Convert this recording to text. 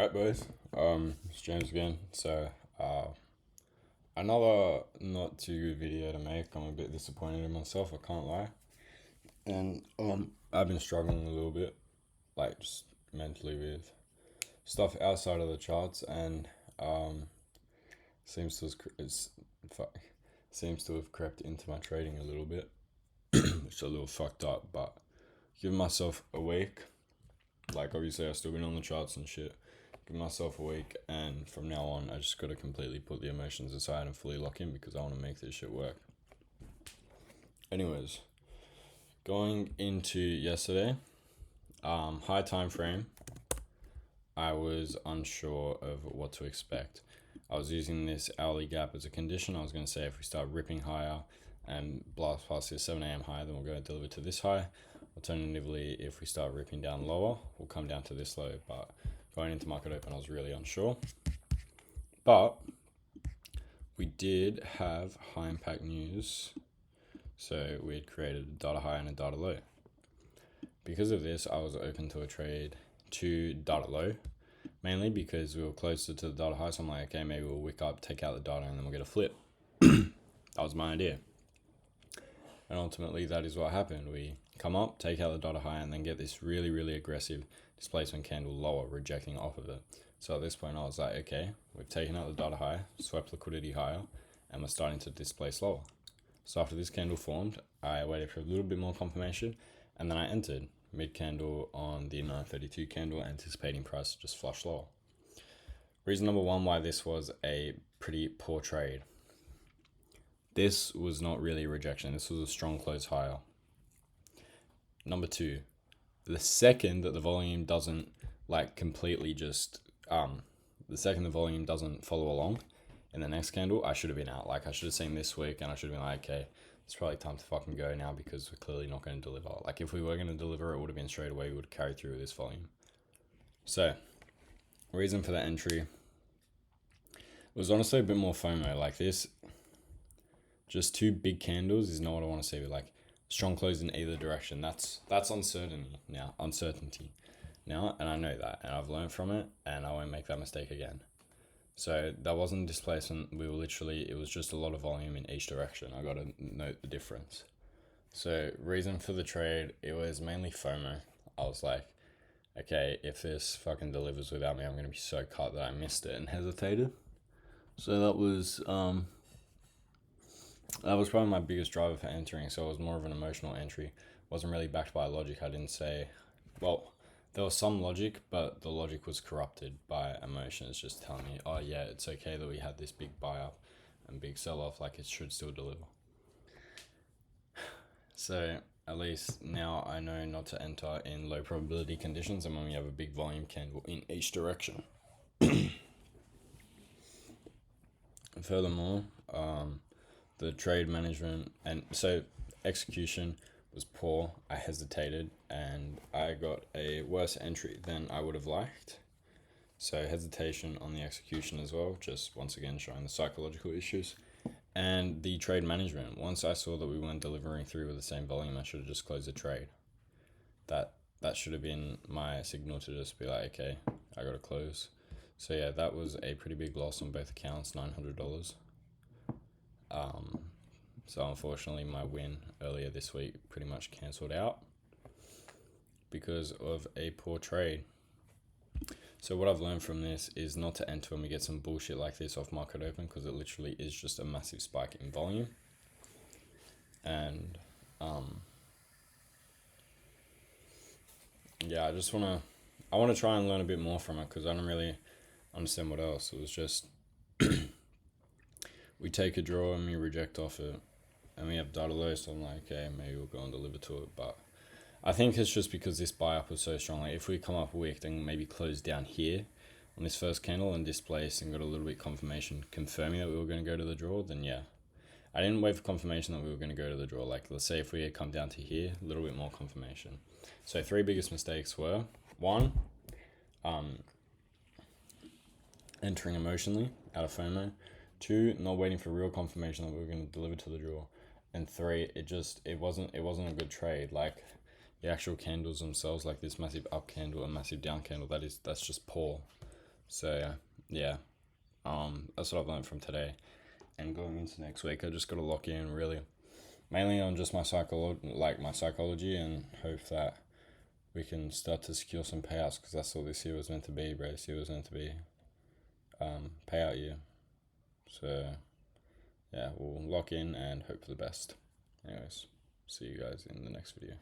Alright, boys. It's James again. So, another not too good video to make. I'm a bit disappointed in myself, I can't lie. And, I've been struggling a little bit, like, just mentally with stuff outside of the charts, and, seems to seems to have crept into my trading a little bit, which is a little fucked up, but giving myself a week. Like, obviously, I've still been on the charts and shit. Give myself a week, and from now on, I just gotta completely put the emotions aside and fully lock in because I want to make this shit work. Anyways, going into yesterday, high time frame, I was unsure of what to expect. I was using this hourly gap as a condition. I was going to say if we start ripping higher and blast past this 7 a.m. high, then we'll go deliver to this high. Alternatively, if we start ripping down lower, we'll come down to this low. But going into market open, I was really unsure. But we did have high impact news. So we had created a data high and a data low. Because of this, I was open to a trade to data low, mainly because we were closer to the data high. So I'm like, okay, maybe we'll wick up, take out the data, and then we'll get a flip. That was my idea. And ultimately, that is what happened. We come up, take out the data high, and then get this really, really aggressive displacement candle lower, rejecting off of it. So at this point, I was like, okay, we've taken out the data high, swept liquidity higher, and we're starting to displace lower. So after this candle formed, I waited for a little bit more confirmation, and then I entered mid-candle on the 932 candle, anticipating price to just flush lower. Reason number one why this was a pretty poor trade. This was not really a rejection. This was a strong close higher. Number two, the second that the volume doesn't completely just, the second the volume doesn't follow along in the next candle, I should have been out. Like, I should have seen this week and I should have been like, okay, it's probably time to fucking go now because we're clearly not going to deliver. Like, if we were going to deliver, it would have been straight away. We would carry through with this volume. So, reason for the entry was honestly a bit more FOMO. Like, this, just two big candles is not what I want to see. Like, strong close in either direction. That's uncertainty now, and I know that, and I've learned from it, and I won't make that mistake again. So that wasn't displacement. It was just a lot of volume in each direction. I got to note the difference. So reason for the trade, it was mainly FOMO. I was like, okay, if this fucking delivers without me, I'm going to be so cut that I missed it and hesitated. So that was probably my biggest driver for entering. So it was more of an emotional entry. It wasn't really backed by logic. I didn't say, well, there was some logic, but the logic was corrupted by emotions, just telling me, oh yeah, it's okay that we had this big buy up and big sell off, like it should still deliver. So at least now I know not to enter in low probability conditions and when we have a big volume candle in each direction. Furthermore, the trade management and so execution was poor. I hesitated and I got a worse entry than I would have liked. So hesitation on the execution as well, just once again showing the psychological issues. And the trade management, once I saw that we weren't delivering through with the same volume, I should have just closed the trade. That should have been my signal to just be like, okay, I gotta close. So yeah, that was a pretty big loss on both accounts, $900. So unfortunately, my win earlier this week pretty much cancelled out because of a poor trade. So what I've learned from this is not to enter when we get some bullshit like this off market open because it literally is just a massive spike in volume. And yeah, I want to try and learn a bit more from it because I don't really understand what else. It was just we take a draw and we reject off it. And we have data low, so I'm like, okay, maybe we'll go and deliver to it. But I think it's just because this buy up was so strong. Like, if we come up weak, then maybe close down here on this first candle and displace and got a little bit confirmation confirming that we were going to go to the draw, then yeah. I didn't wait for confirmation that we were going to go to the draw. Like, let's say if we had come down to here, a little bit more confirmation. So 3 biggest mistakes were, 1, entering emotionally out of FOMO. 2, not waiting for real confirmation that we were going to deliver to the draw. And 3, it wasn't a good trade. Like, the actual candles themselves, like this massive up candle and massive down candle, that's just poor. So yeah, that's what I've learned from today. And going into next week, I just got to lock in really, mainly on just my psychology, and hope that we can start to secure some payouts, because that's all this year was meant to be, bro. This year was meant to be payout year. So yeah, we'll lock in and hope for the best. Anyways, see you guys in the next video.